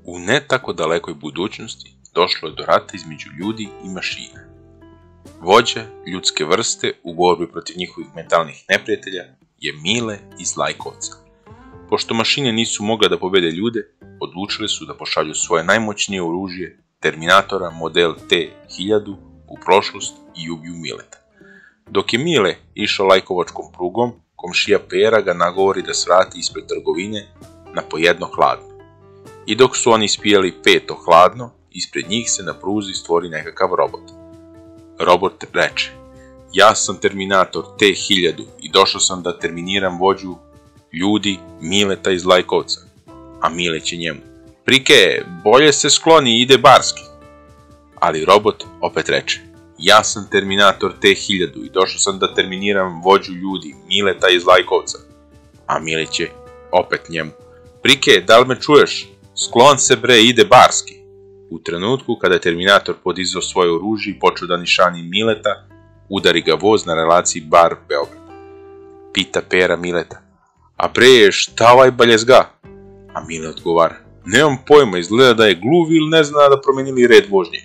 U ne tako dalekoj budućnosti došlo je do rata između ljudi i mašina. Vođa ljudske vrste u borbi protiv njihovih mentalnih neprijatelja je Mile iz Lajkovca. Pošto mašine nisu mogle da pobede ljude, odlučili su da pošalju svoje najmoćnije oružje, Terminatora model T-1000, u prošlost i ubiju Mileta. Dok je Mile išao lajkovačkom prugom, komšija Pera ga nagovori da svrati ispred trgovine na po jedno hladno. I dok su oni ispijali 5 hladno, ispred njih se na pruzi stvori nekakav robot. Robot reče: "Ja sam Terminator T-1000 i došao sam da terminiram vođu ljudi Mileta iz Lajkovca." A Mile će njemu: "Prike, bolje se skloni, ide barski." Ali robot opet reče: "Ja sam Terminator T-1000 i došao sam da terminiram vođu ljudi Mileta iz Lajkovca." A Mile će opet njemu: "Prike, da li me čuješ? Sklon se bre, ide barski." U trenutku kada je Terminator podizao svoje oružje i počeo da nišani Mileta, udari ga voz na relaciji Bar-Beograd. Pita Pera Mileta: "A bre, šta ovaj baljezga?" A Mile odgovara: "Nemam pojma, izgleda da je gluv ili ne zna da promenili red vožnje."